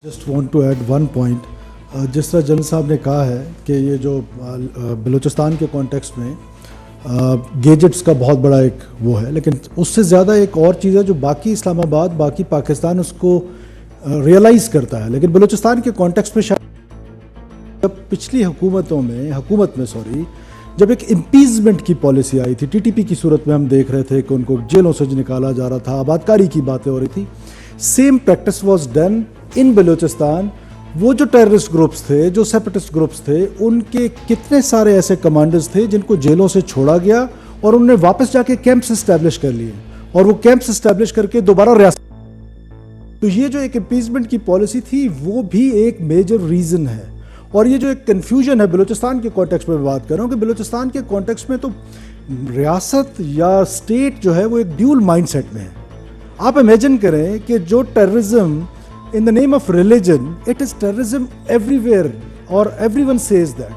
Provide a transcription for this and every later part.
Just want to add one point. جس طرح general صاحب نے کہا ہے کہ یہ جو بلوچستان کے کانٹیکسٹ میں گیجٹس کا بہت بڑا ایک وہ ہے، لیکن اس سے زیادہ ایک اور چیز ہے جو باقی اسلام آباد، باقی پاکستان اس کو ریئلائز کرتا ہے، لیکن بلوچستان کے کانٹیکسٹ میں شاید پچھلی حکومت میں جب ایک امپیزمنٹ کی پالیسی آئی تھی، ٹی ٹی پی کی صورت میں ہم دیکھ رہے تھے کہ ان کو جیلوں سے نکالا جا رہا تھا، آبادکاری کی باتیں ہو رہی تھی. Same practice was done in Balochistan. وہ جو ٹیررسٹ گروپس تھے، جو سیپریٹسٹ گروپس تھے، ان کے کتنے سارے ایسے کمانڈرز تھے جن کو جیلوں سے چھوڑا گیا اور انہوں نے واپس جا کے کیمپس اسٹیبلش کر لیے، اور وہ کیمپس اسٹیبلش کر کے دوبارہ ریاست. تو یہ جو ایک امپیزمنٹ کی پالیسی تھی وہ بھی ایک میجر ریزن ہے. اور یہ جو ایک کنفیوژن ہے بلوچستان کے کانٹیکسٹ میں بات کر رہا ہوں کہ بلوچستان کے کانٹیکسٹ میں تو ریاست یا اسٹیٹ جو ہے وہ ایک ڈیول مائنڈ سیٹ میں ہے. آپ امیجن کریں کہ جو terrorism in the name of religion, it is terrorism everywhere or everyone says that.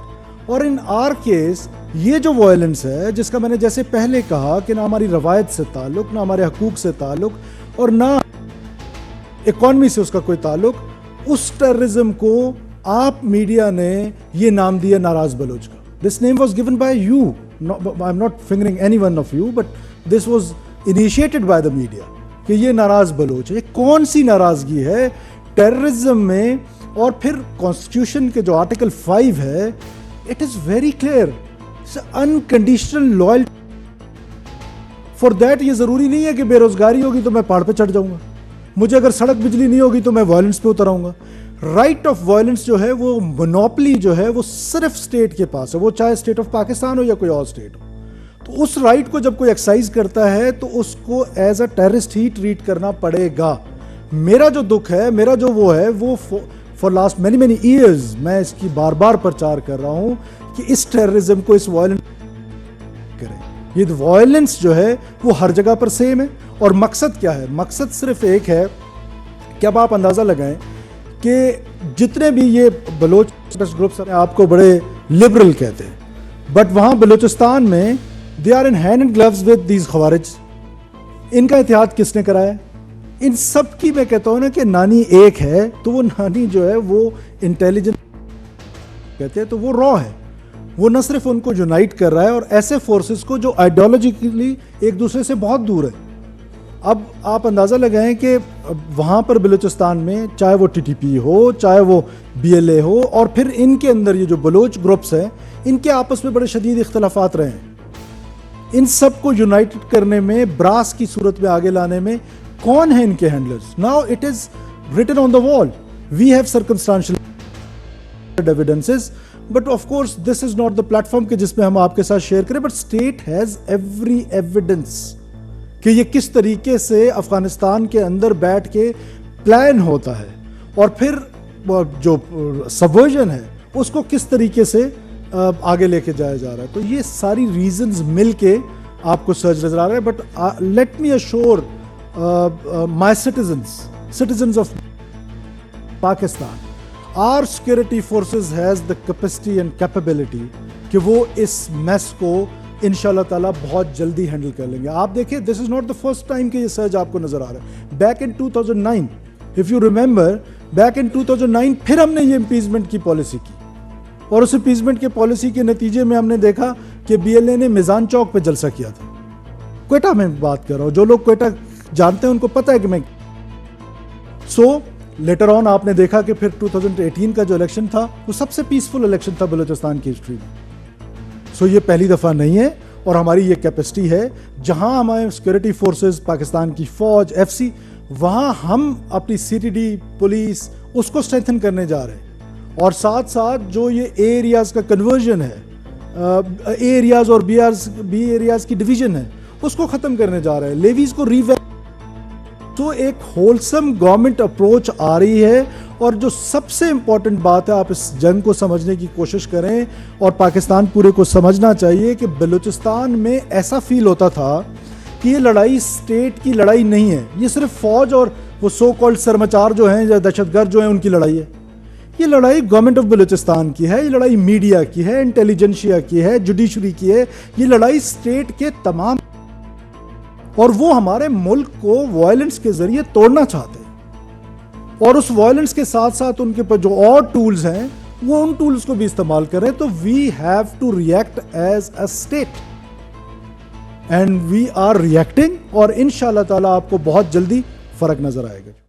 اور in our case یہ جو وائلنس ہے جس کا میں نے جیسے پہلے کہا کہ نہ ہماری روایت سے تعلق، نہ ہمارے حقوق سے تعلق اور نہ اکانومی سے اس کا کوئی تعلق، اس ٹیررزم کو آپ میڈیا نے یہ نام دیا ناراض بلوچ کا. This name was given by you. I'm not fingering any one of you, but this was initiated by the media. کہ یہ ناراض بلوچ ہے. یہ کون سی ناراضگی ہے ٹیررزم میں؟ اور پھر کانسٹیٹیوشن کے جو آرٹیکل 5 ہے، it is very clear, unconditional loyalty. For that یہ ضروری نہیں ہے کہ بے روزگاری ہوگی تو میں پہاڑ پہ چڑھ جاؤں گا، مجھے اگر سڑک بجلی نہیں ہوگی تو میں وائلنس پہ اتر آؤں گا. رائٹ آف وائلنس جو ہے وہ مونوپلی جو ہے وہ صرف اسٹیٹ کے پاس ہے، وہ چاہے اسٹیٹ آف پاکستان ہو یا کوئی اور اسٹیٹ ہو. تو اس رائٹ کو جب کوئی ایکسرسائز کرتا ہے تو اس کو ایز اے ٹیررسٹ ہی ٹریٹ کرنا پڑے گا. میرا جو دکھ ہے، میرا جو وہ ہے، وہ فار لاسٹ مینی ایئرز میں اس کی بار بار پرچار کر رہا ہوں کہ اس ٹیررزم کو، اس وائلنس کریں. یہ وائلنس جو ہے وہ ہر جگہ پر سیم ہے. اور مقصد کیا ہے؟ مقصد صرف ایک ہے کہ اب آپ اندازہ لگائیں کہ جتنے بھی یہ بلوچ گروپس آپ کو بڑے لبرل کہتے ہیں، بٹ وہاں بلوچستان میں they are in hand in gloves with these خوارج. ان کا اتحاد کس نے کرایا؟ ان سب کی میں کہتا ہوں نا کہ نانی ایک ہے، تو وہ نانی جو ہے وہ انٹیلیجنٹ کہتے ہیں، تو وہ را ہے. وہ نہ صرف ان کو یونائٹ کر رہا ہے اور ایسے فورسز کو جو آئیڈیالوجیکلی ایک دوسرے سے بہت دور ہے. اب آپ اندازہ لگائیں کہ وہاں پر بلوچستان میں چاہے وہ ٹی ٹی پی ہو، چاہے وہ بی ایل اے ہو، اور پھر ان کے اندر یہ جو بلوچ گروپس ہیں ان کے آپس میں بڑے شدید اختلافات رہے ہیں. ان سب کو یونائٹڈ کرنے میں، براس کی صورت میں آگے لانے میں کون ہیں ان کے handlers? Now it is written on the wall. We have circumstantial evidences, but of course this is not the platform کہ جس میں ہم آپ کے ساتھ شیئر کریں. But state has every evidence کہ یہ کس طریقے سے افغانستان کے اندر بیٹھ کے پلان ہوتا ہے، اور پھر جو سبورژن ہے اس کو کس طریقے سے آگے لے کے جایا جا رہا ہے. تو یہ ساری ریزنز مل کے آپ کو سرچ نظر آ رہا ہے. But let me assure my citizens of Pakistan, our security forces has the capacity and capability کہ وہ اس میس کو انشاءاللہ تعالیٰ بہت جلدی ہینڈل کر لیں گے. آپ دیکھیں، this is not the first time کہ یہ سرج آپ کو نظر آ رہا ہے. Back in 2009 if you remember, back in 2009 پھر ہم نے یہ امپیزمنٹ کی پالیسی کی، اور اس امپیزمنٹ کے پالیسی کے نتیجے میں ہم نے دیکھا کہ بی ایل اے نے میزان چوک پہ جلسہ کیا تھا. کوئٹہ میں بات کر رہا ہوں، جو لوگ کوئٹہ جانتے ہیں ان کو پتہ ہے کہ میں لیٹر آن آپ نے دیکھا کہ پھر 2018 کا جو الیکشن تھا وہ سب سے پیسفل الیکشن تھا بلوچستان کی ہسٹری میں. یہ پہلی دفعہ نہیں ہے، اور ہماری یہ کیپیسٹی ہے جہاں ہمارے سیکورٹی فورسز، پاکستان کی فوج، ایف سی، وہاں ہم اپنی سی ٹی ڈی پولیس اس کو اسٹرینتھن کرنے جا رہے ہیں. اور ساتھ ساتھ جو یہ اے ایریاز کا کنورژن ہے، اے ایریاز اور بی ایریاز کی ڈویژن ہے، اس کو ختم کرنے جا رہے ہیں. لیویز کو تو ایک ہولسم گورنمنٹ اپروچ آ رہی ہے. اور جو سب سے امپورٹنٹ بات ہے، آپ اس جنگ کو سمجھنے کی کوشش کریں، اور پاکستان پورے کو سمجھنا چاہیے کہ بلوچستان میں ایسا فیل ہوتا تھا کہ یہ لڑائی اسٹیٹ کی لڑائی نہیں ہے، یہ صرف فوج اور وہ سو کالڈ سرمچار جو ہیں یا دہشت گرد جو ہیں ان کی لڑائی ہے. یہ لڑائی گورنمنٹ آف بلوچستان کی ہے، یہ لڑائی میڈیا کی ہے، انٹیلیجنشیا کی ہے، جوڈیشری کی ہے. یہ لڑائی اسٹیٹ کے تمام، اور وہ ہمارے ملک کو وائلنس کے ذریعے توڑنا چاہتے ہیں. اور اس وائلنس کے ساتھ ساتھ ان کے پاس جو اور ٹولز ہیں وہ ان ٹولز کو بھی استعمال کریں. تو we have to react as a state and we are reacting, اور ان شاء اللہ تعالیٰ آپ کو بہت جلدی فرق نظر آئے گا.